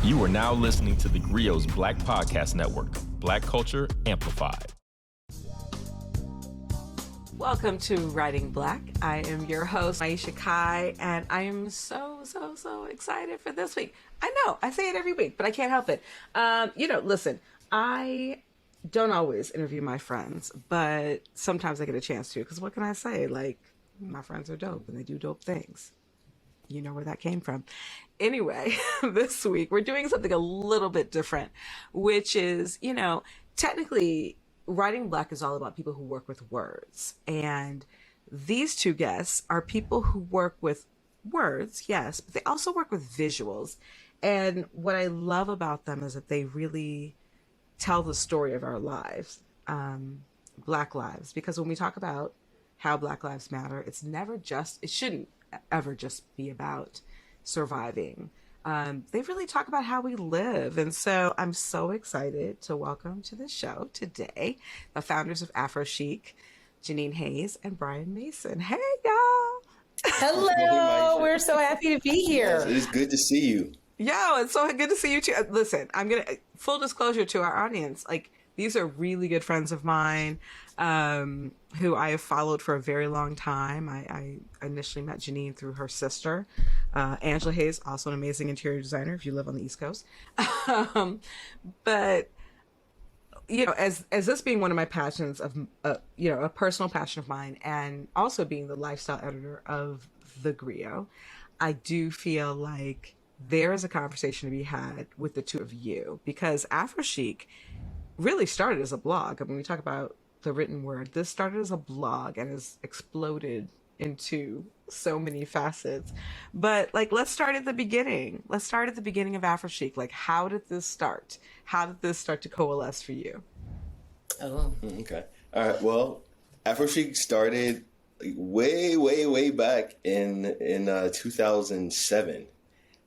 You are now listening to theGrio's Black Podcast Network, Black Culture Amplified. Welcome to Writing Black. I am your host, Maiysha, and I am so excited for this week. I know, I say it every week, but I can't help it. Listen, I don't always interview my friends, but sometimes I get a chance to, because what can I say? Like, my friends are dope and they do dope things. You know where that came from. Anyway, this week we're doing something a little bit different, which is, technically Writing Black is all about people who work with words. And these two guests are people who work with words, yes, but they also work with visuals. And what I love about them is that they really tell the story of our lives, Black lives. Because when we talk about how Black lives matter, it shouldn't ever just be about surviving. They really talk about how we live. And so I'm so excited to welcome to the show today the founders of AphroChic, Jeanine Hayes and Bryan Mason. Hey, y'all. Hello. We're so happy to be here. Yes, it is good to see you. Yo, it's so good to see you too. Listen, I'm going to, full disclosure to our audience, these are really good friends of mine who I have followed for a very long time. I initially met Jeanine through her sister, Angela Hayes, also an amazing interior designer if you live on the East Coast. But, as this being one of my passions of, a personal passion of mine, and also being the lifestyle editor of theGrio, I do feel like there is a conversation to be had with the two of you, because AphroChic really started as a blog. I mean, we talk about the written word. This started as a blog and has exploded into so many facets. But let's start at the beginning. Let's start at the beginning of AphroChic. How did this start? How did this start to coalesce for you? Oh, okay. All right. Well, AphroChic started way back in 2007.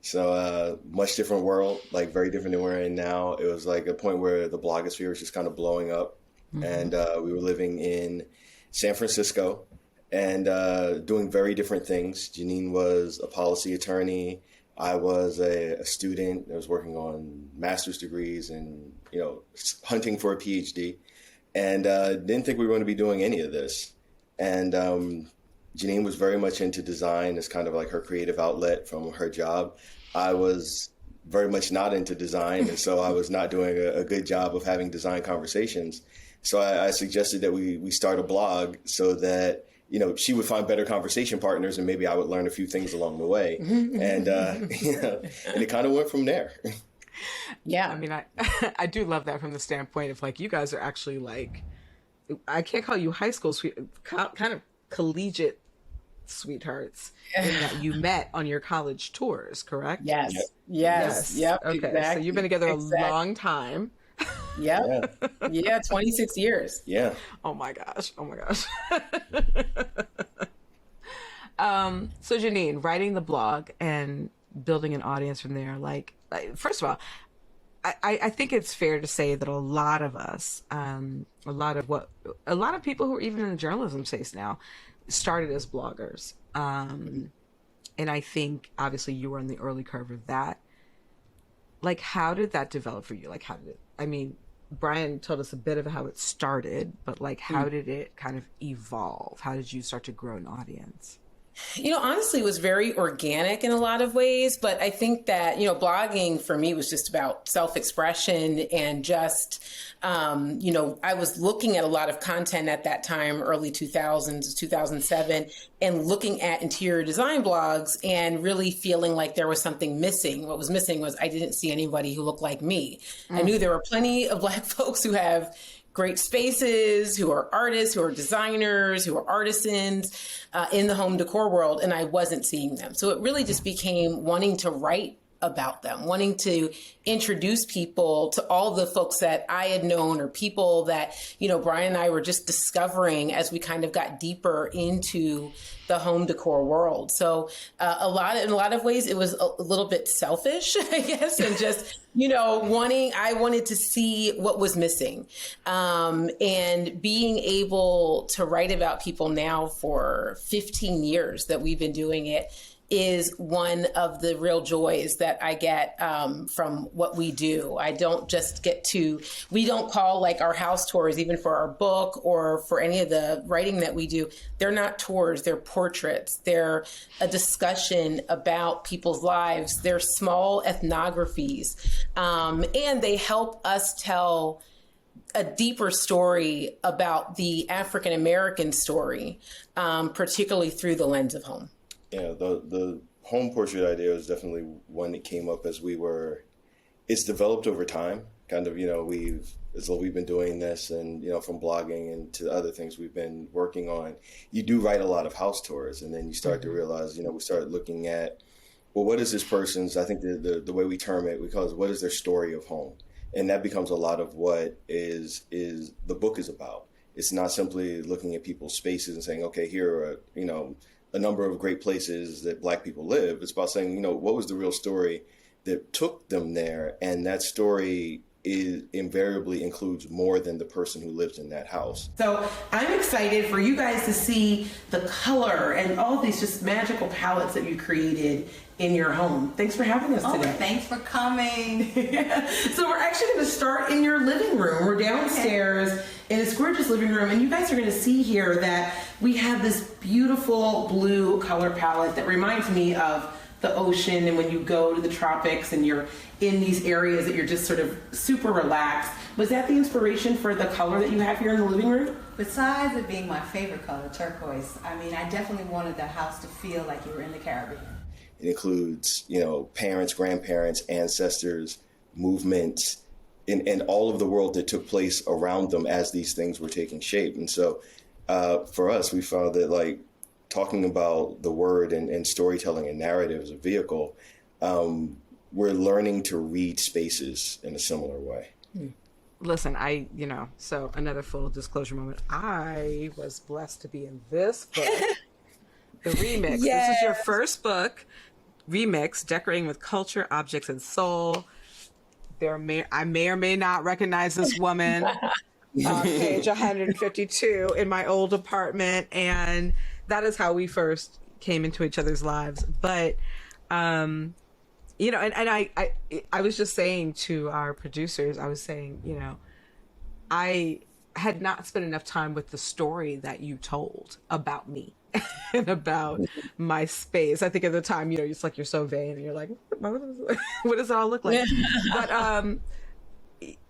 So much different world, very different than we're in now. It was a point where the blogosphere was just kind of blowing up. Mm-hmm. And we were living in San Francisco and doing very different things. Jeanine was a policy attorney. I was a student. I was working on master's degrees and, hunting for a PhD. And didn't think we were going to be doing any of this. And Jeanine was very much into design as kind of her creative outlet from her job. I was very much not into design, and so I was not doing a good job of having design conversations. So I suggested that we start a blog so that, she would find better conversation partners and maybe I would learn a few things along the way. And, and it kind of went from there. Yeah. I mean, I do love that from the standpoint of you guys are actually I can't call you high school sweet, kind of collegiate sweethearts in that you met on your college tours, correct? Yes. Yep. Okay. Exactly. So you've been together a long time. Yep. Yeah. 26 years. Yeah. Oh my gosh. So Jeanine, writing the blog and building an audience from there, first of all, I think it's fair to say that a lot of us, a lot of people who are even in the journalism space now started as bloggers. And I think obviously you were on the early curve of that. How did that develop for you? Bryan told us a bit of how it started, but how did it kind of evolve? How did you start to grow an audience? Honestly, it was very organic in a lot of ways, but I think that, blogging for me was just about self-expression and just, I was looking at a lot of content at that time, early 2000s, 2007, and looking at interior design blogs and really feeling like there was something missing. What was missing was I didn't see anybody who looked like me. I knew there were plenty of Black folks who have great spaces, who are artists, who are designers, who are artisans in the home decor world, and I wasn't seeing them. So it really just became wanting to write about them, wanting to introduce people to all the folks that I had known or people that, Bryan and I were just discovering as we kind of got deeper into the home decor world. So in a lot of ways, it was a little bit selfish, I guess, and just, I wanted to see what was missing. And being able to write about people now for 15 years that we've been doing it, is one of the real joys that I get from what we do. I don't just we don't call like our house tours, even for our book or for any of the writing that we do. They're not tours, they're portraits. They're a discussion about people's lives. They're small ethnographies. And they help us tell a deeper story about the African American story, particularly through the lens of home. Yeah, the home portrait idea is definitely one that came up as it's developed over time. Kind of, we've been doing this and, from blogging and to other things we've been working on. You do write a lot of house tours, and then you start to realize, we start looking at, well, what is this person's, I think the way we term it, we call it, what is their story of home? And that becomes a lot of what is the book is about. It's not simply looking at people's spaces and saying, okay, here are, a number of great places that Black people live. It's about saying, what was the real story that took them there? And that story invariably includes more than the person who lives in that house. So I'm excited for you guys to see the color and all these just magical palettes that you created in your home. Thanks for having us today. Thanks for coming. So we're actually going to start in your living room. We're downstairs in this gorgeous living room, and you guys are going to see here that we have this beautiful blue color palette that reminds me of the ocean, and when you go to the tropics and you're in these areas that you're just sort of super relaxed. Was that the inspiration for the color that you have here in the living room? Besides it being my favorite color, turquoise, I definitely wanted the house to feel like you were in the Caribbean. It includes, parents, grandparents, ancestors, movements, and all of the world that took place around them as these things were taking shape. And so for us, we found that talking about the word and storytelling and narrative as a vehicle, we're learning to read spaces in a similar way. Listen, so another full disclosure moment. I was blessed to be in this book, the remix. Yes. This is your first book, Remix, Decorating with Culture, Objects, and Soul. I may or may not recognize this woman on page 152 in my old apartment, and that is how we first came into each other's lives. But, and I was just saying to our producers, I was saying, I had not spent enough time with the story that you told about me and about my space. I think at the time, it's like you're so vain and you're like, what does it all look like? But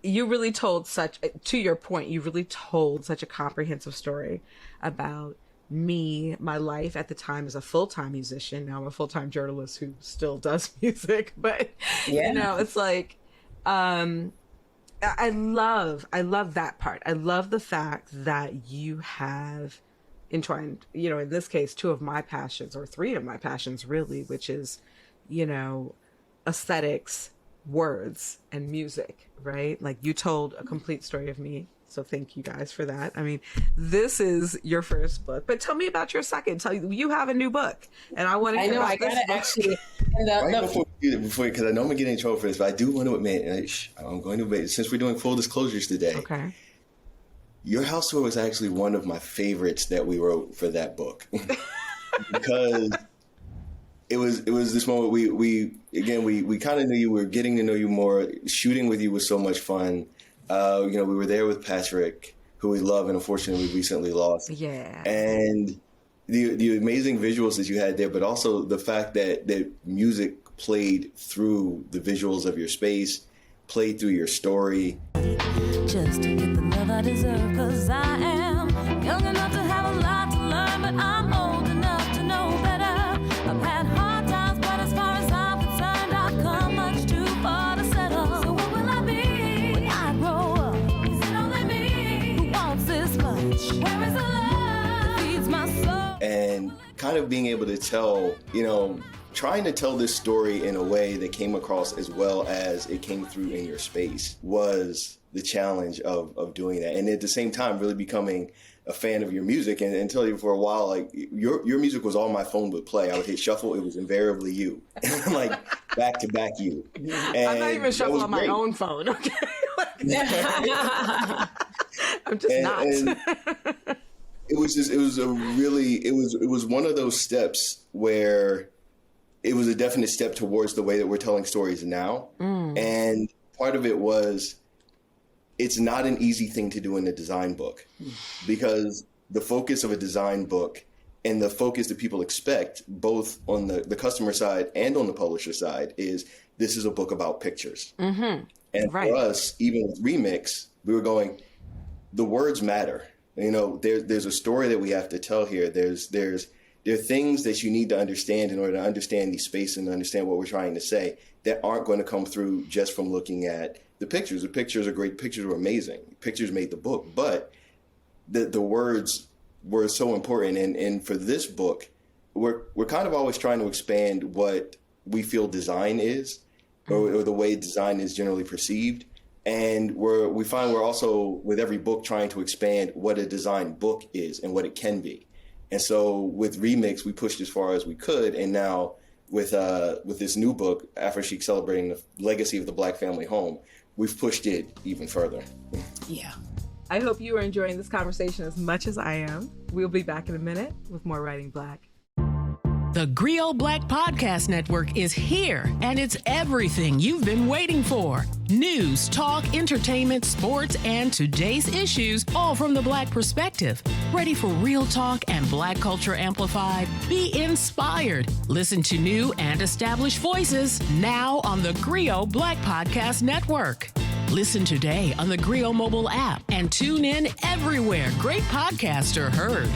you really told to your point, you really told such a comprehensive story about me, my life at the time as a full-time musician. Now I'm a full-time journalist who still does music, but it's like, I love that part. I love the fact that you have entwined, in this case, two of my passions, or three of my passions really, which is, aesthetics, words, and music, right? Like you told a complete story of me. So thank you guys for that. This is your first book, but tell me about your second. You have a new book, and I want to. I know. I gotta actually. Before, because I know I'm gonna get in trouble for this, but I do want to admit, I'm going to admit, since we're doing full disclosures today. Okay. Your house tour was actually one of my favorites that we wrote for that book, because it was this moment we kind of knew you. We were getting to know you more. Shooting with you was so much fun. We were there with Patrick, who we love and unfortunately we recently lost. Yeah. And the amazing visuals that you had there, but also the fact that music played through the visuals of your space, played through your story. Just to get the love I deserve, 'cause I am young enough to have a lot to learn, but I'm old enough to know better. I've had hard times, but as far as I'm concerned, I've come much too far to settle. So what will I be when I grow up? Is it only me who wants this much? Where is the love that feeds my soul? And kind of being able to tell, trying to tell this story in a way that came across as well as it came through in your space was the challenge of doing that. And at the same time, really becoming a fan of your music. And tell you for a while, like your music was all my phone would play. I would hit shuffle. It was invariably you, like back to back you. And I'm not even shuffle on my own phone. Okay. I'm just not. And it was one of those steps where it was a definite step towards the way that we're telling stories now. And part of it was, it's not an easy thing to do in a design book, because the focus of a design book and the focus that people expect, both on the customer side and on the publisher side, is this is a book about pictures. And for us, even with Remix, we were going, the words matter. You know, there's a story that we have to tell here. There are things that you need to understand in order to understand these spaces and understand what we're trying to say that aren't going to come through just from looking at the pictures. The pictures are great. Pictures were amazing. Pictures made the book, but the words were so important. And for this book, we're kind of always trying to expand what we feel design is, or the way design is generally perceived. And we find we're also, with every book, trying to expand what a design book is and what it can be. And so with Remix, we pushed as far as we could. And now with this new book, AphroChic, celebrating the legacy of the Black family home, we've pushed it even further. Yeah. I hope you are enjoying this conversation as much as I am. We'll be back in a minute with more Writing Black. The GRIO Black Podcast Network is here, and it's everything you've been waiting for. News, talk, entertainment, sports, and today's issues, all from the Black perspective. Ready for real talk and Black culture amplified? Be inspired. Listen to new and established voices now on the GRIO Black Podcast Network. Listen today on the GRIO mobile app and tune in everywhere great podcasts are heard.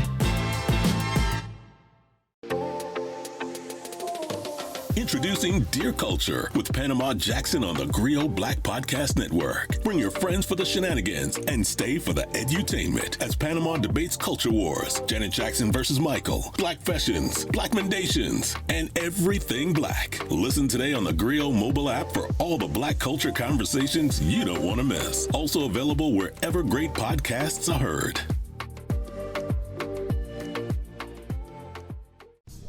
Introducing Dear Culture with Panama Jackson on the GRIO Black Podcast Network. Bring your friends for the shenanigans and stay for the edutainment as Panama debates culture wars, Janet Jackson versus Michael, Black fashions, Black mendations, and everything Black. Listen today on the GRIO mobile app for all the Black culture conversations you don't want to miss. Also available wherever great podcasts are heard.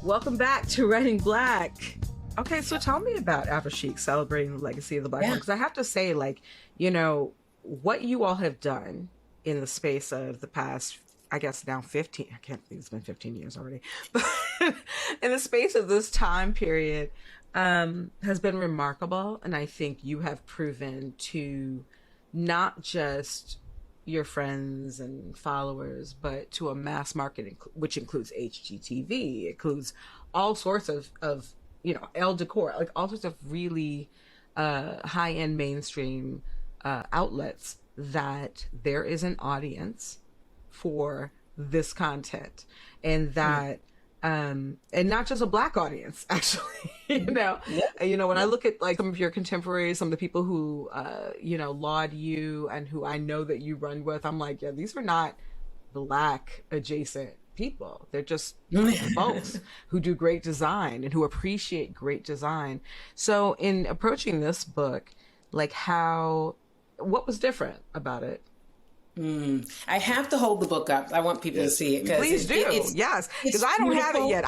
Welcome back to Writing Black. Okay, so tell me about AphroChic celebrating the legacy of the Black woman. Because I have to say, like, you know, what you all have done in the space of the past, I guess now 15, I can't believe it's been 15 years already, but in the space of this time period has been remarkable. And I think you have proven to not just your friends and followers, but to a mass market, which includes HGTV, includes all sorts of you know, Elle Decor, like all sorts of really high-end mainstream outlets, that there is an audience for this content, and that and not just a Black audience, actually. You know, when I look at like some of your contemporaries, some of the people who you know, laud you and who I know that you run with, I'm like, yeah, these are not Black adjacent people. They're just folks who do great design and who appreciate great design. So in approaching this book, like what was different about it? I have to hold the book up. I want people to see it. Please do. Yes, because I don't have it yet.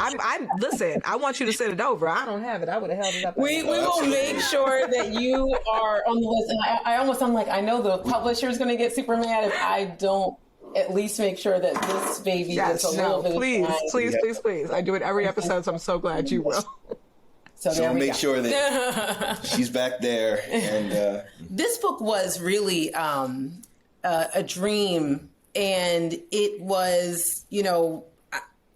Listen, I want you to send it over. I don't have it. I would have held it up. We will make sure that you are on the list. And I'm like, I know the publisher is going to get super mad if I don't at least make sure that this baby gets a little bit please, of time. Please. I do it every episode, so I'm so glad you will. So we'll make sure that she's back there. And this book was really a dream, and it was, you know,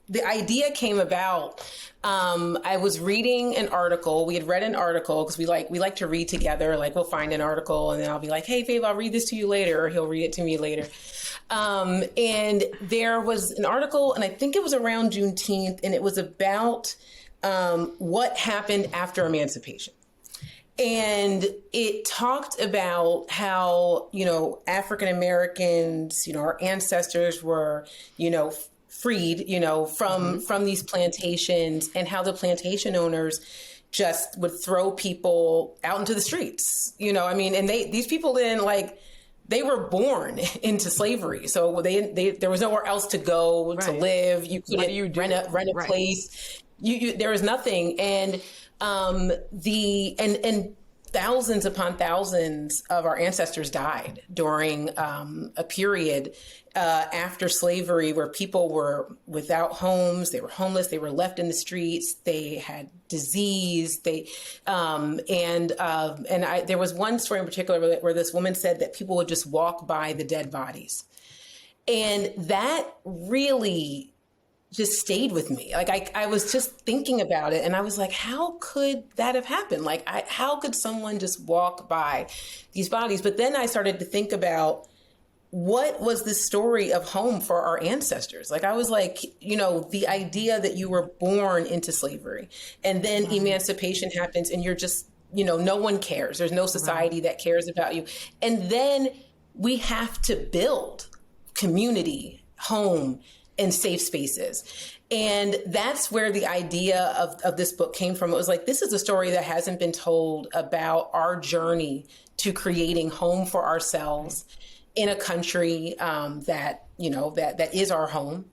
the idea came about. I was reading an article. We had read an article because we like to read together. Like, we'll find an article and then I'll be like, hey, babe, I'll read this to you later, or he'll read it to me later. And there was an article, and I think it was around Juneteenth, and it was about what happened after emancipation. And it talked about how, you know, African Americans, you know, our ancestors were, you know, freed, you know, from these plantations, and how the plantation owners just would throw people out into the streets, you know. I mean, and these people didn't, like, they were born into slavery, so there was nowhere else to go to live. You couldn't rent a place. There was nothing, and thousands upon thousands of our ancestors died during a period after slavery where people were without homes, they were homeless, they were left in the streets, they had disease, there was one story in particular where this woman said that people would just walk by the dead bodies. And that really just stayed with me. Like I was just thinking about it and I was like, how could that have happened? Like how could someone just walk by these bodies? But then I started to think about what was the story of home for our ancestors? Like I was like, the idea that you were born into slavery and then emancipation happens and you're just, no one cares. There's no society that cares about you. And then we have to build community, home, and safe spaces. And that's where the idea of this book came from. It was like, this is a story that hasn't been told about our journey to creating home for ourselves in a country that is our home.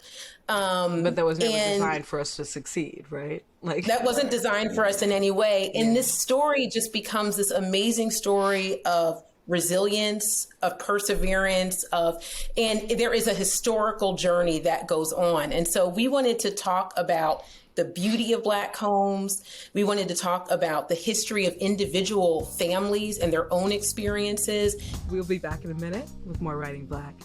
But that was never designed for us to succeed, right? Like that wasn't designed for us in any way. And this story just becomes this amazing story of resilience, of perseverance, and there is a historical journey that goes on. And so we wanted to talk about the beauty of Black homes. We wanted to talk about the history of individual families and their own experiences. We'll be back in a minute with more Writing Black.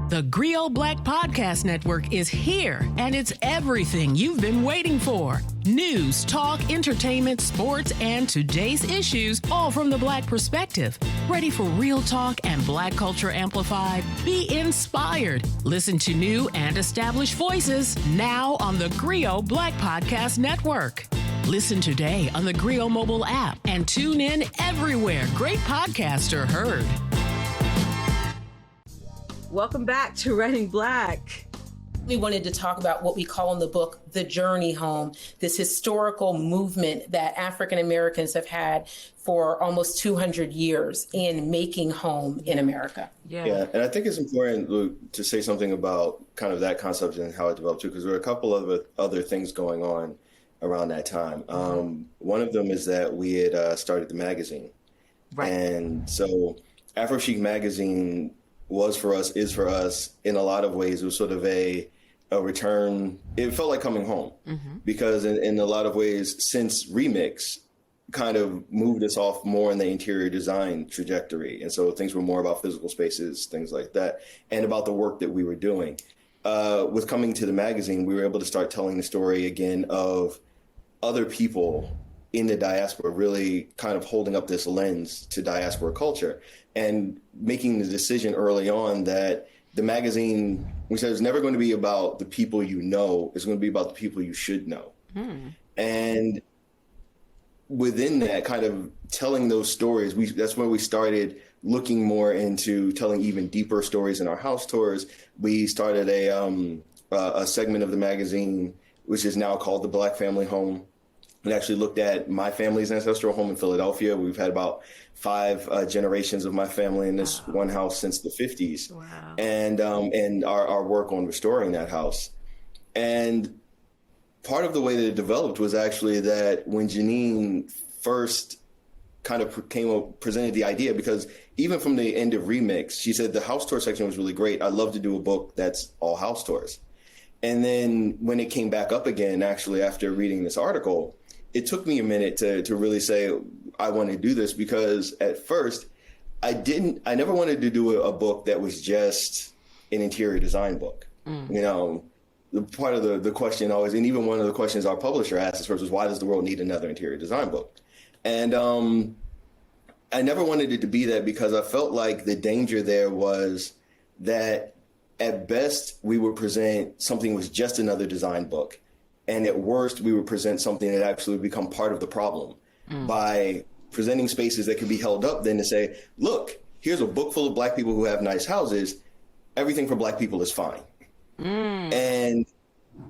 The GRIO Black Podcast Network is here, and it's everything you've been waiting for. News, talk, entertainment, sports, and today's issues, all from the Black perspective. Ready for real talk and Black culture amplified? Be inspired. Listen to new and established voices now on the GRIO Black Podcast Network. Listen today on the GRIO mobile app and tune in everywhere great podcasts are heard. Welcome back to Writing Black. We wanted to talk about what we call in the book, the journey home, this historical movement that African Americans have had for almost 200 years in making home in America. Yeah, and I think it's important to say something about kind of that concept and how it developed too, because there were a couple of other things going on around that time. One of them is that we had started the magazine. Right. And so AphroChic magazine is for us in a lot of ways. It was sort of a return. It felt like coming home because in a lot of ways, since Remix kind of moved us off more in the interior design trajectory. And so things were more about physical spaces, things like that, and about the work that we were doing. With coming to the magazine, we were able to start telling the story again of other people in the diaspora, really kind of holding up this lens to diaspora culture and making the decision early on that the magazine, we said, is never going to be about the people you know, it's going to be about the people you should know. And within that, kind of telling those stories, that's when we started looking more into telling even deeper stories in our house tours. We started a segment of the magazine, which is now called The Black Family Home. We actually looked at my family's ancestral home in Philadelphia. We've had about 5 generations of my family in this one house since the 50s. Wow. And our work on restoring that house. And part of the way that it developed was actually that when Jeanine first kind of presented the idea, because even from the end of Remix, she said the house tour section was really great. I'd love to do a book that's all house tours. And then when it came back up again, actually, after reading this article, it took me a minute to really say, I want to do this, because at first I never wanted to do a book that was just an interior design book. You know, the part of the question always, and even one of the questions our publisher asked us first was, why does the world need another interior design book? And I never wanted it to be that, because I felt like the danger there was that at best we would present something was just another design book. And at worst, we would present something that actually would become part of the problem by presenting spaces that could be held up then to say, look, here's a book full of Black people who have nice houses. Everything for Black people is fine. And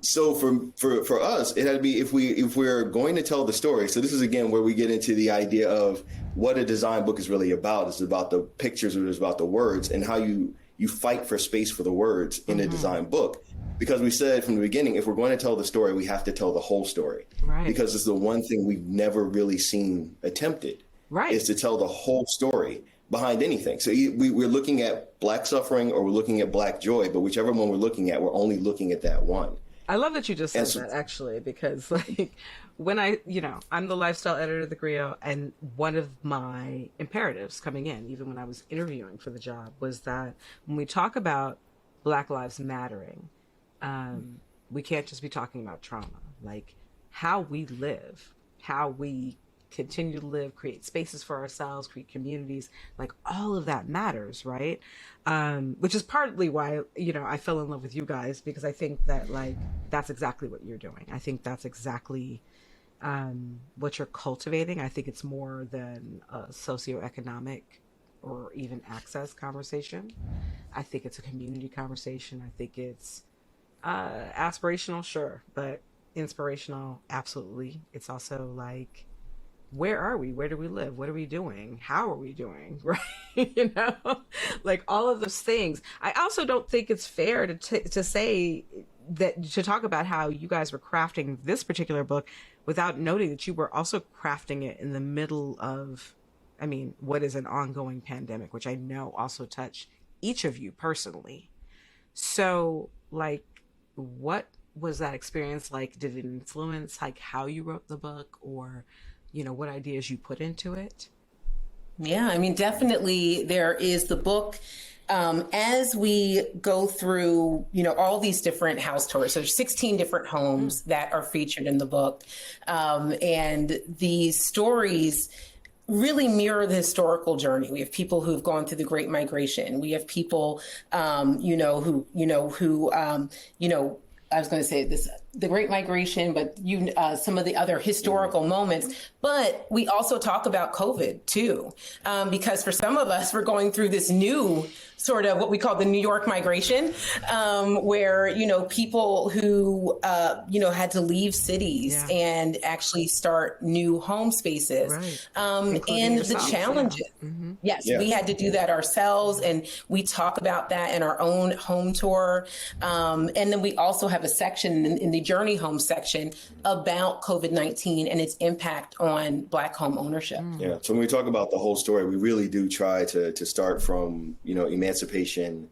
so for us, it had to be, if we're going to tell the story. So this is, again, where we get into the idea of what a design book is really about. It's about the pictures, it's about the words, and how you fight for space for the words in a design book. Because we said from the beginning, if we're going to tell the story, we have to tell the whole story. Right. Because it's the one thing we've never really seen attempted. Right. is to tell the whole story behind anything. So we're looking at Black suffering or we're looking at Black joy, but whichever one we're looking at, we're only looking at that one. I love that you just said that, actually, because like when I'm the lifestyle editor of theGrio, and one of my imperatives coming in, even when I was interviewing for the job, was that when we talk about Black Lives Mattering, we can't just be talking about trauma. Like how we live, how we continue to live, create spaces for ourselves, create communities, like all of that matters, right? Which is partly why, I fell in love with you guys, because I think that like, that's exactly what you're doing. I think that's exactly what you're cultivating. I think it's more than a socioeconomic or even access conversation. I think it's a community conversation. I think it's aspirational, sure, but inspirational, absolutely. It's also like, where are we? Where do we live? What are we doing? How are we doing? Right? Like all of those things. I also don't think it's fair to say that, to talk about how you guys were crafting this particular book without noting that you were also crafting it in the middle of, what is an ongoing pandemic, which I know also touched each of you personally. So like, what was that experience like? Did it influence like how you wrote the book, or what ideas you put into it? Yeah, definitely there is the book. As we go through, all these different house tours, so there's 16 different homes that are featured in the book. And the stories really mirror the historical journey. We have people who've gone through the Great Migration. We have people, I was going to say this, the Great Migration, but some of the other historical moments. But we also talk about COVID too, because for some of us, we're going through this new sort of what we call the New York migration, where, people who, had to leave cities and actually start new home spaces, and the challenges. Yeah. Mm-hmm. Yes, we had to do that ourselves. And we talk about that in our own home tour. And then we also have a section in the Journey Home section about COVID-19 and its impact on Black home ownership. Yeah. So when we talk about the whole story, we really do try to start from, emancipation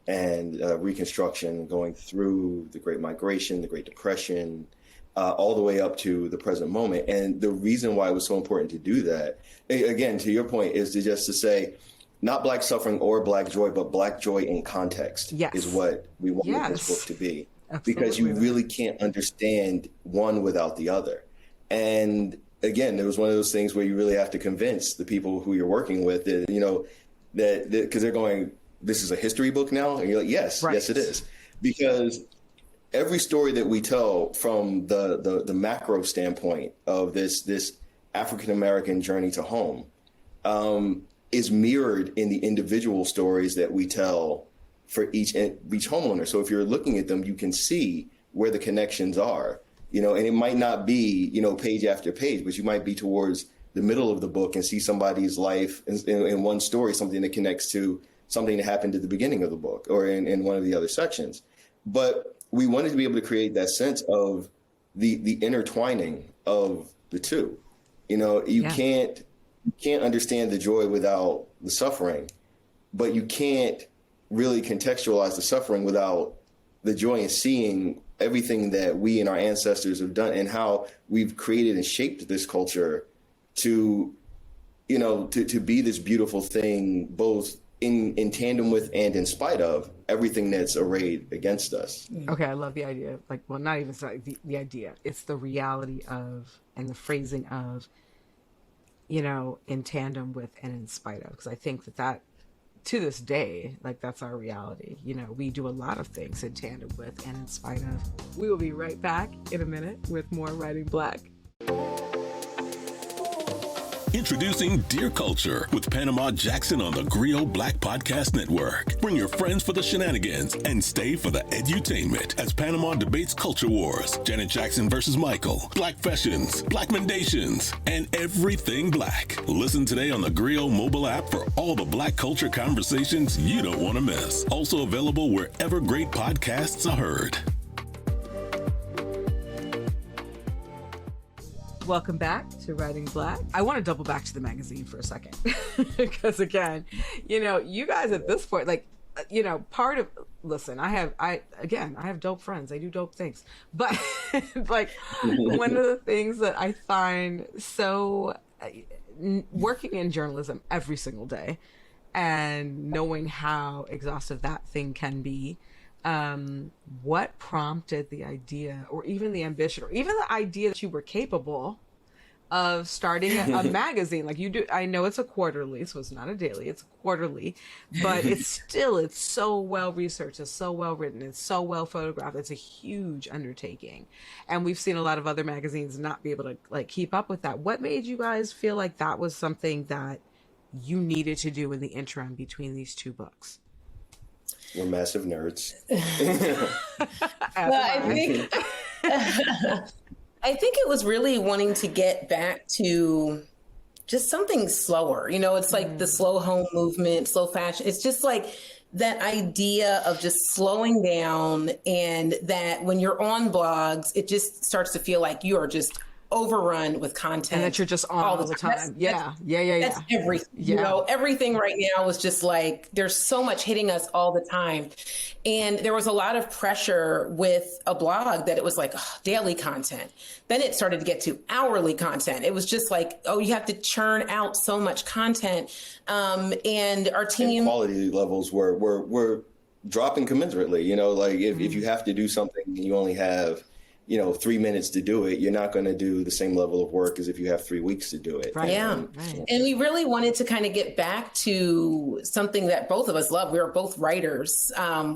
and Reconstruction, going through the Great Migration, the Great Depression, all the way up to the present moment. And the reason why it was so important to do that, again, to your point, is to say, not Black suffering or Black joy, but Black joy in context is what we want this book to be. Absolutely. Because you really can't understand one without the other. And again, it was one of those things where you really have to convince the people who you're working with that, that because they're going, this is a history book now? And you're like, yes, yes, it is. Because every story that we tell from the macro standpoint of this African-American journey to home is mirrored in the individual stories that we tell for each homeowner. So if you're looking at them, you can see where the connections are, and it might not be, page after page, but you might be towards the middle of the book and see somebody's life in one story, something that connects to something that happened at the beginning of the book or in one of the other sections. But we wanted to be able to create that sense of the intertwining of the two. You can't understand the joy without the suffering, but you can't really contextualize the suffering without the joy in seeing everything that we and our ancestors have done and how we've created and shaped this culture to be this beautiful thing, both in tandem with and in spite of everything that's arrayed against us. Okay, I love the idea. Like, well, not even the idea. It's the reality of and the phrasing of, in tandem with and in spite of. Because I think that to this day, like that's our reality. We do a lot of things in tandem with and in spite of. We will be right back in a minute with more Writing Black. Introducing Dear Culture with Panama Jackson on the theGrio Black Podcast Network. Bring your friends for the shenanigans and stay for the edutainment as Panama debates culture wars, Janet Jackson versus Michael, Black fashions, Black mendations, and everything Black. Listen today on the theGrio mobile app for all the Black culture conversations you don't want to miss. Also available wherever great podcasts are heard. Welcome back to Writing Black. I want to double back to the magazine for a second because again, you guys at this point, listen, I have dope friends. I do dope things, but like one of the things that I find so working in journalism every single day and knowing how exhaustive that thing can be, what prompted the idea or even the ambition or even the idea that you were capable of starting a magazine like you do? I know it's a quarterly, so it's not a daily, it's a quarterly, but it's so well researched, it's so well written, it's so well photographed. It's a huge undertaking. And we've seen a lot of other magazines not be able to like keep up with that. What made you guys feel like that was something that you needed to do in the interim between these two books? We're massive nerds. I think it was really wanting to get back to just something slower. It's like the slow home movement, slow fashion. It's just like that idea of just slowing down, and that when you're on blogs, it just starts to feel like you are just overrun with content. And that you're just on all the time. That's everything. Yeah. Everything right now was just like, there's so much hitting us all the time. And there was a lot of pressure with a blog that it was like daily content. Then it started to get to hourly content. It was just like, you have to churn out so much content. And our team... And quality levels were dropping commensurately. If you have to do something and you only have 3 minutes to do it, you're not going to do the same level of work as if you have 3 weeks to do it. Right. Yeah. Right. And we really wanted to kind of get back to something that both of us love. We are both writers.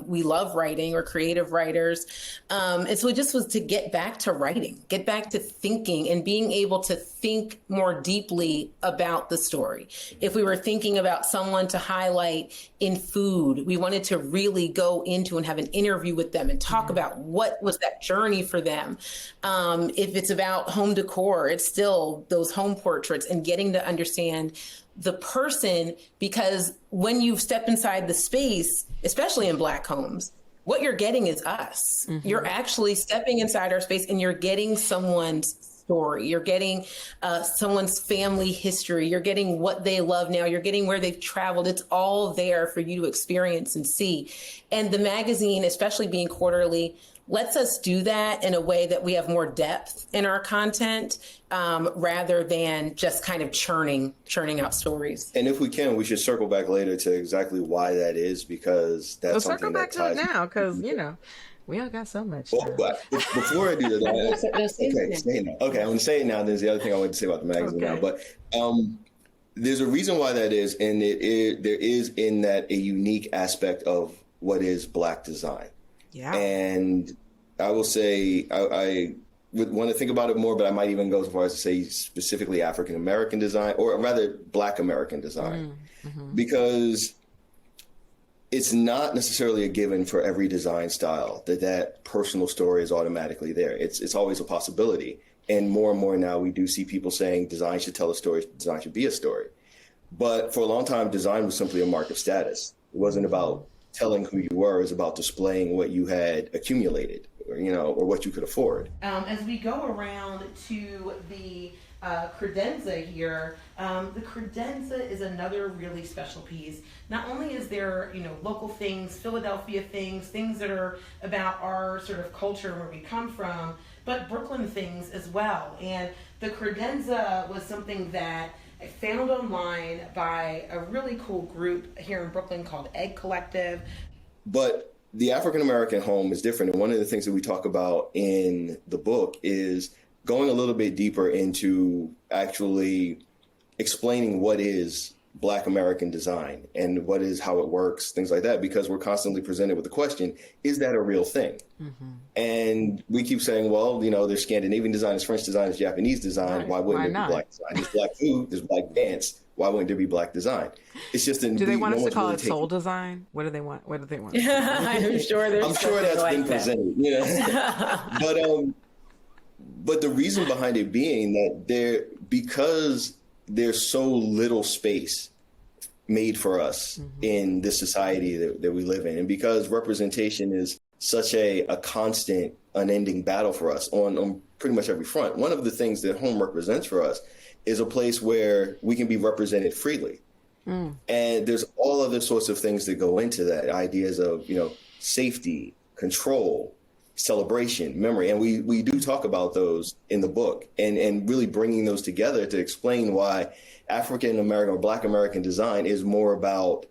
We love writing. We're creative writers. And so it just was to get back to writing, get back to thinking and being able to think more deeply about the story. If we were thinking about someone to highlight in food, we wanted to really go into and have an interview with them and talk about what was that journey for them. If it's about home decor, it's still those home portraits and getting to understand the person, because when you step inside the space, especially in Black homes, what you're getting is us. Mm-hmm. You're actually stepping inside our space and you're getting someone's story. You're getting someone's family history. You're getting what they love now. You're getting where they've traveled. It's all there for you to experience and see. And the magazine, especially being quarterly, lets us do that in a way that we have more depth in our content, rather than just kind of churning out stories. And if we can, we should circle back later to exactly why that is, because that's something that ties... Circle back to it now, because, we all got so much. Before I do that, say it now. Okay, I'm going to say it now. There's the other thing I want to say about the magazine now. But there's a reason why that is, and there is in that a unique aspect of what is Black design. Yeah. And I will say, I would want to think about it more, but I might even go as far as to say specifically African American design, or rather Black American design, because it's not necessarily a given for every design style that personal story is automatically there. It's always a possibility. And more now we do see people saying design should tell a story, design should be a story. But for a long time, design was simply a mark of status. It wasn't about telling who you were, is about displaying what you had accumulated, or what you could afford. As we go around to the credenza here, the credenza is another really special piece. Not only is there, local things, Philadelphia things that are about our sort of culture, where we come from, but Brooklyn things as well. And the credenza was something that I found online by a really cool group here in Brooklyn called Egg Collective. But the African American home is different. And one of the things that we talk about in the book is going a little bit deeper into actually explaining what is Black American design and what is, how it works, things like that, because we're constantly presented with the question, is that a real thing? Mm-hmm. And we keep saying, well, there's Scandinavian design, there's French design, there's Japanese design. Right. Why wouldn't there be Black design? There's Black food, there's Black dance. Why wouldn't there be Black design? It's just do they want us to call it soul design? What do they want? What do they want? I'm sure that's been presented. But the reason behind it being that because there's so little space made for us in this society that we live in, and because representation is such a constant, unending battle for us on pretty much every front. One of the things that home represents for us is a place where we can be represented freely. And there's all other sorts of things that go into that, ideas of, safety, control, celebration, memory. And we do talk about those in the book and really bringing those together to explain why African American or Black American design is more about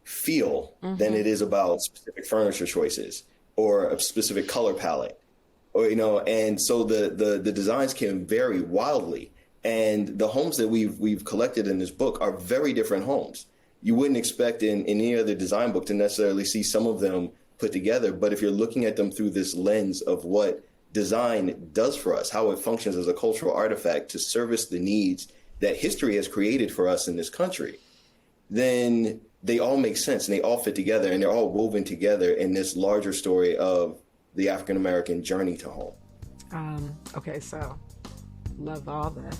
feel than it is about specific furniture choices or a specific color palette, or, and so the designs can vary wildly. And the homes that we've collected in this book are very different homes. You wouldn't expect in any other design book to necessarily see some of them put together. But if you're looking at them through this lens of what design does for us, how it functions as a cultural artifact to service the needs that history has created for us in this country, then they all make sense and they all fit together and they're all woven together in this larger story of the African American journey to home. Okay, so love all that.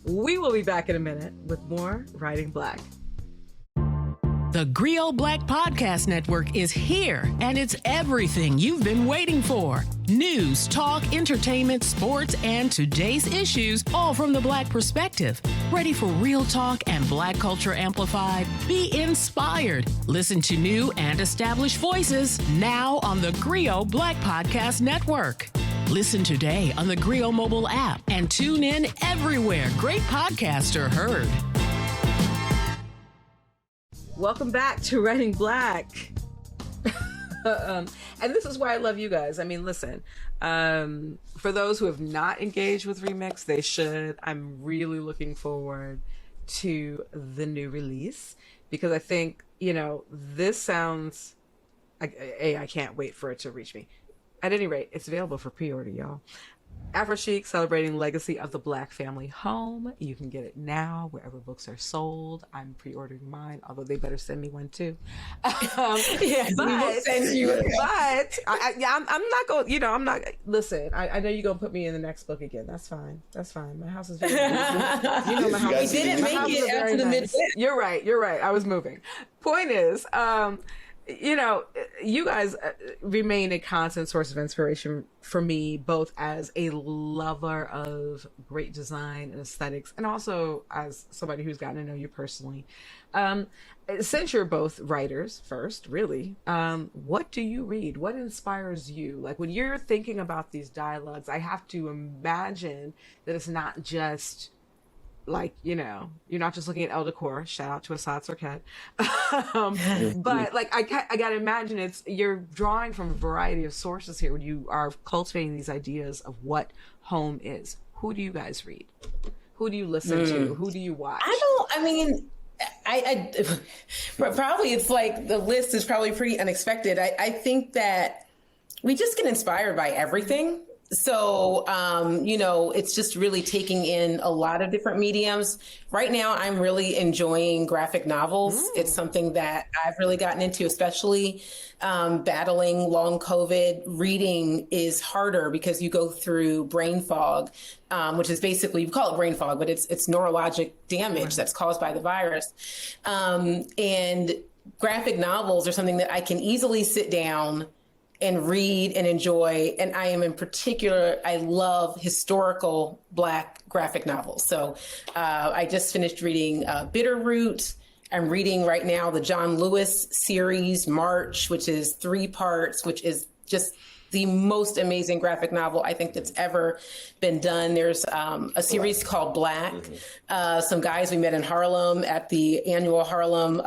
We will be back in a minute with more Writing Black. The GRIO Black Podcast Network is here, and it's everything you've been waiting for. News, talk, entertainment, sports, and today's issues, all from the Black perspective. Ready for real talk and Black culture amplified? Be inspired. Listen to new and established voices now on the GRIO Black Podcast Network. Listen today on the GRIO mobile app and tune in everywhere great podcasts are heard. Welcome back to Writing Black. And this is why I love you guys. I mean, listen, for those who have not engaged with Remix, they should. I'm really looking forward to the new release because I think, this sounds, I can't wait for it to reach me. At any rate, it's available for pre-order, y'all. AphroChic, celebrating legacy of the Black family home. You can get it now wherever books are sold. I'm pre-ordering mine, although they better send me one too. Yes, we will send you. But I'm not going. I'm not. Listen, I know you're gonna put me in the next book again. That's fine. That's fine. My house is very nice. My house. We didn't make it after the Midwest. You're right. You're right. I was moving. Point is, you guys remain a constant source of inspiration for me, both as a lover of great design and aesthetics, and also as somebody who's gotten to know you personally. Since you're both writers first, really, what do you read? What inspires you? Like when you're thinking about these dialogues, I have to imagine that it's not just like, you're not just looking at Elle Decor, shout out to Assad Sarkhet. But like, I gotta imagine you're drawing from a variety of sources here when you are cultivating these ideas of what home is. Who do you guys read? Who do you listen to? Who do you watch? I probably, it's like the list is probably pretty unexpected. I think that we just get inspired by everything. So, it's just really taking in a lot of different mediums. Right now, I'm really enjoying graphic novels. It's something that I've really gotten into, especially battling long COVID. Reading is harder because you go through brain fog, which is basically, you call it brain fog, but it's neurologic damage that's caused by the virus. And graphic novels are something that I can easily sit down and read and enjoy. And I love historical Black graphic novels. So I just finished reading Bitterroot. I'm reading right now the John Lewis series, March, which is 3 parts, which is just the most amazing graphic novel I think that's ever been done. There's a series called Black. Some guys we met in Harlem at the annual Harlem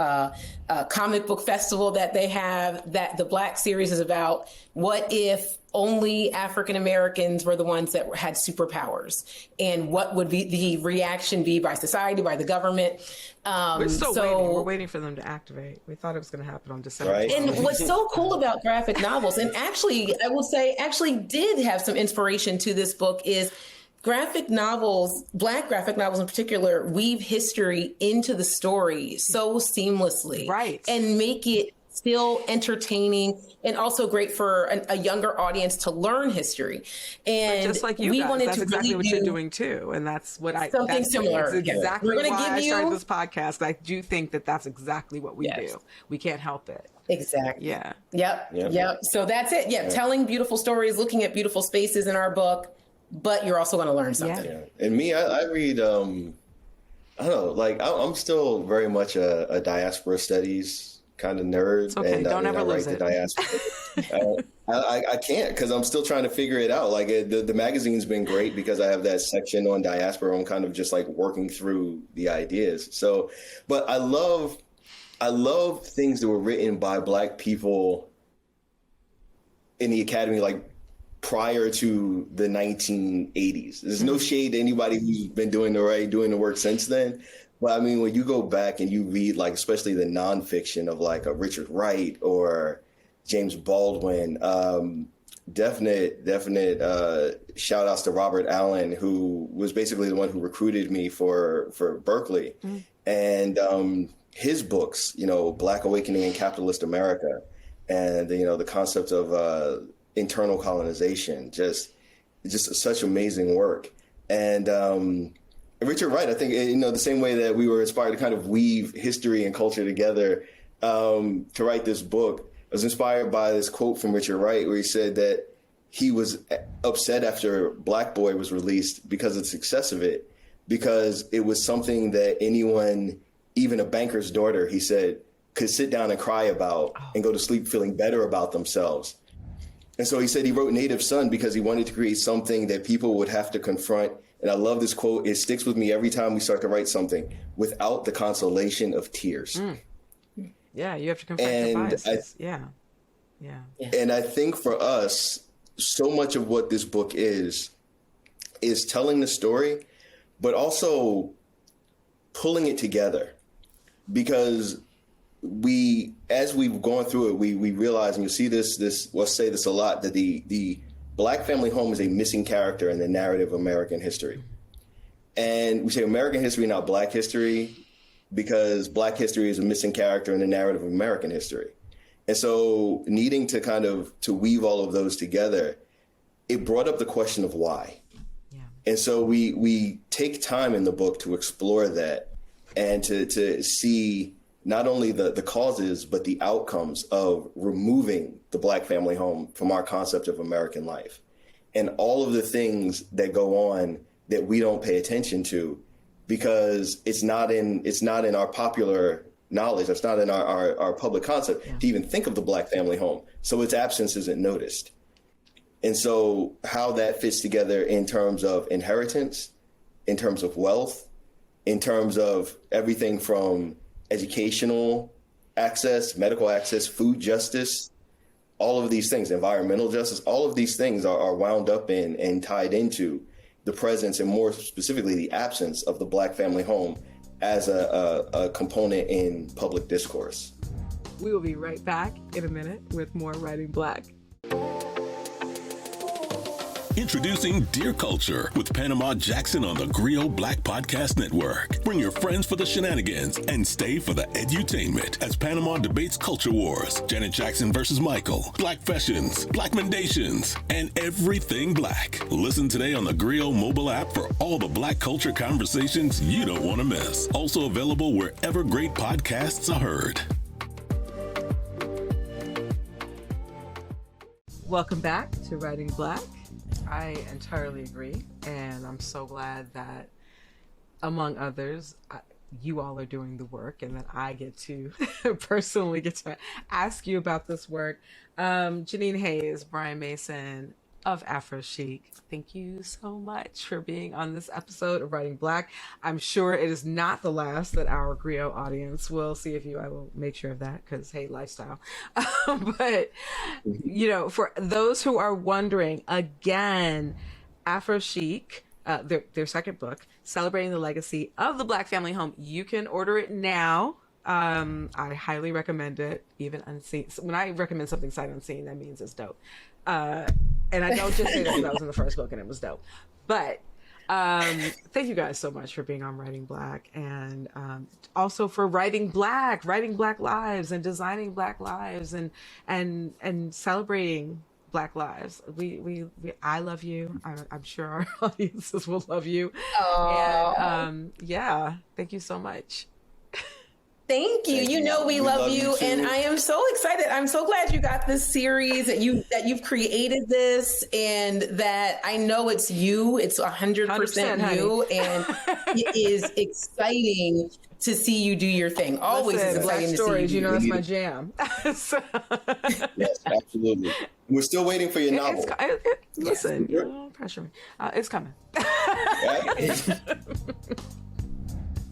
comic book festival that they have. That the Black series is about what if only African Americans were the ones that had superpowers, and what would be the reaction be by society, by the government. We're still waiting. We're waiting for them to activate. We thought it was going to happen on December. Right. And what's so cool about graphic novels, and actually, I will say, did have some inspiration to this book, is graphic novels, Black graphic novels in particular, weave history into the story so seamlessly. Right. And make it still entertaining and also great for a younger audience to learn history. And but just like you guys, that's exactly what you're doing too. And that's what something similar. That's exactly why I started this podcast. I do think that that's exactly what we do. We can't help it. Exactly. Yeah. Yep. So that's it. Yeah. Telling beautiful stories, looking at beautiful spaces in our book. but you're also going to learn something. Yeah. And me, I read, I don't know, like I'm still very much a diaspora studies kind of nerd. It's okay. And Don't ever I lose write it. the diaspora. I can't, because I'm still trying to figure it out. Like the magazine's been great because I have that section on diaspora. I'm kind of just like working through the ideas. So, but I love things that were written by Black people in the academy, like prior to the 1980s. There's no shade to anybody who's been doing the work since then. But I mean, when you go back and you read, like, especially the nonfiction of like a Richard Wright or James Baldwin, definite shout outs to Robert Allen, who was basically the one who recruited me for Berkeley. And his books, Black Awakening in Capitalist America, and the concept of internal colonization, just such amazing work. And Richard Wright, I think, the same way that we were inspired to kind of weave history and culture together to write this book, I was inspired by this quote from Richard Wright where he said that he was upset after Black Boy was released because of the success of it, because it was something that anyone, even a banker's daughter, he said, could sit down and cry about and go to sleep feeling better about themselves. And so he said he wrote Native Son because he wanted to create something that people would have to confront. And I love this quote. It sticks with me every time we start to write something: without the consolation of tears. Yeah, you have to confront your biases. Yeah. And I think for us, so much of what this book is telling the story, but also pulling it together. Because as we've gone through it, we realize, and you see this, we'll say this a lot, that the Black family home is a missing character in the narrative of American history. And we say American history, not Black history, because Black history is a missing character in the narrative of American history. And so needing to kind of to weave all of those together, it brought up the question of why. Yeah. And so we take time in the book to explore that and to see not only the causes, but the outcomes of removing the Black family home from our concept of American life, and all of the things that go on that we don't pay attention to because it's not in our popular knowledge. It's not in our public concept to even think of the Black family home. So its absence isn't noticed. And so how that fits together in terms of inheritance, in terms of wealth, in terms of everything from educational access, medical access, food justice, all of these things, environmental justice, all of these things are wound up in and tied into the presence, and more specifically the absence, of the Black family home as a component in public discourse. We will be right back in a minute with more Writing Black. Introducing Dear Culture with Panama Jackson on the Griot Black Podcast Network. Bring your friends for the shenanigans and stay for the edutainment as Panama debates culture wars, Janet Jackson versus Michael, Black fashions, Black mendations, and everything Black. Listen today on the Griot mobile app for all the Black culture conversations you don't want to miss. Also available wherever great podcasts are heard. Welcome back to Writing Black. I entirely agree, and I'm so glad that, among others, you all are doing the work, and that I get to personally get to ask you about this work. Jeanine Hayes, Bryan Mason of AphroChic, thank you so much for being on this episode of Writing Black. I'm sure it is not the last that our Griot audience will see of you. I will make sure of that because, hey, lifestyle. But, for those who are wondering, again, AphroChic, their second book, Celebrating the Legacy of the Black Family Home, you can order it now. I highly recommend it, even unseen. When I recommend something sight unseen, that means it's dope. And I don't just say that because I was in the first book and it was dope. But thank you guys so much for being on Writing Black, and also for writing Black lives, and designing Black lives, and celebrating Black lives. I love you. I'm sure our audiences will love you. And thank you so much. Thank you. You know we love you, and I am so excited. I'm so glad you got this series, that you've created this, and that I know it's you. It's 100% you, and it is exciting to see you do your thing. Always exciting to stories, see you. that's my jam. Yes, absolutely. We're still waiting for your novel. Listen, don't pressure me. It's coming.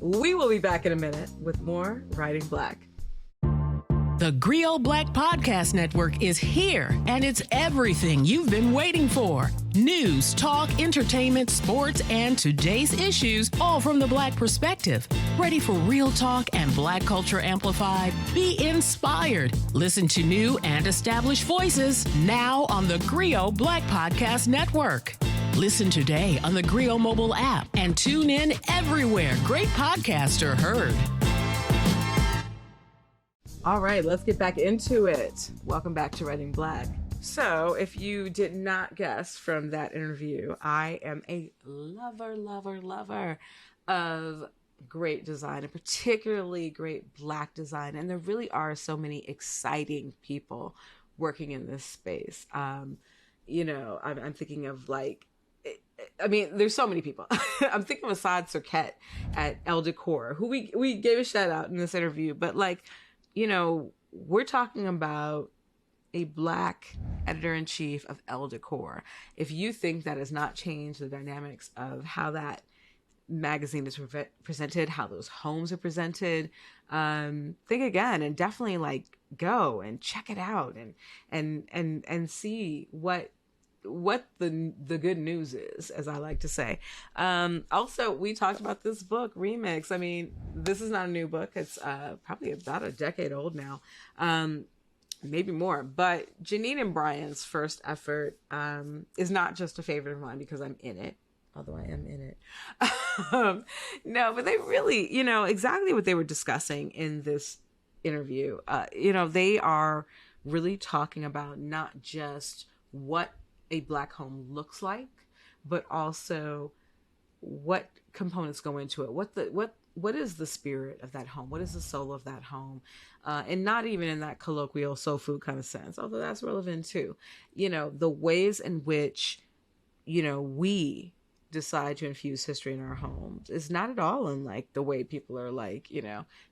We will be back in a minute with more Writing Black. The GRIO Black Podcast Network is here, and it's everything you've been waiting for. News, talk, entertainment, sports, and today's issues, all from the Black perspective. Ready for real talk and Black culture amplified? Be inspired. Listen to new and established voices now on the GRIO Black Podcast Network. Listen today on the GRIO mobile app and tune in everywhere great podcasts are heard. All right, let's get back into it. Welcome back to Writing Black. So, if you did not guess from that interview, I am a lover of great design, and particularly great Black design. And there really are so many exciting people working in this space. I'm thinking of there's so many people. I'm thinking of Assad Serket at Elle Decor, who we gave a shout out in this interview, but we're talking about a Black editor-in-chief of Elle Decor. If you think that has not changed the dynamics of how that magazine is presented, how those homes are presented, think again, and definitely go and check it out and see what the good news is, as I like to say. Also, we talked about this book, Remix. I mean, this is not a new book. It's probably about a decade old now, maybe more. But Jeanine and Bryan's first effort is not just a favorite of mine because I'm in it, although I am in it. No, but they really, exactly what they were discussing in this interview. They are really talking about not just what a Black home looks like, but also what components go into it. What is the spirit of that home? What is the soul of that home? And not even in that colloquial soul food kind of sense, although that's relevant too. The ways in which, we decide to infuse history in our homes is not at all unlike the way people are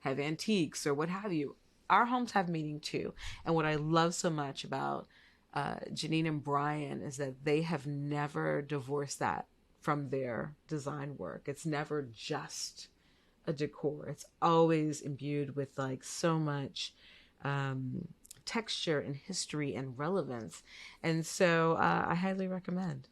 have antiques or what have you. Our homes have meaning too. And what I love so much about Jeanine and Bryan is that they have never divorced that from their design work. It's never just a decor. It's always imbued with so much texture and history and relevance. And so I highly recommend.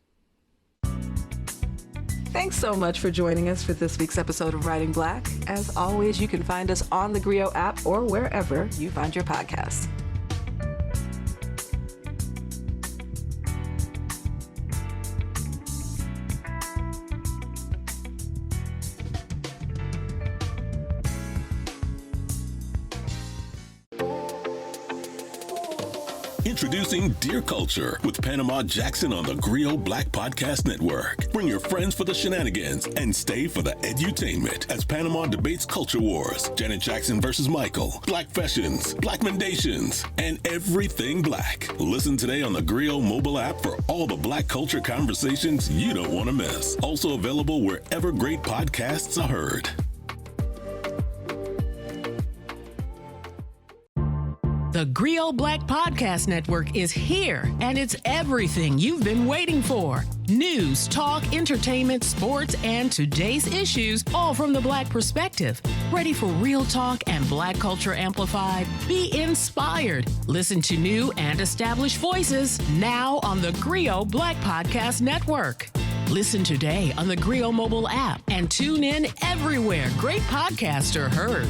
Thanks so much for joining us for this week's episode of Writing Black. As always, you can find us on the GRIO app or wherever you find your podcasts. Introducing Dear Culture with Panama Jackson on the GRIO Black Podcast Network. Bring your friends for the shenanigans and stay for the edutainment as Panama debates culture wars, Janet Jackson versus Michael, Black fashions, Black mendations, and everything Black. Listen today on the GRIO mobile app for all the Black culture conversations you don't want to miss. Also available wherever great podcasts are heard. The GRIO Black Podcast Network is here, and it's everything you've been waiting for. News, talk, entertainment, sports, and today's issues, all from the Black perspective. Ready for real talk and Black culture amplified? Be inspired. Listen to new and established voices now on the GRIO Black Podcast Network. Listen today on the GRIO mobile app and tune in everywhere great podcasts are heard.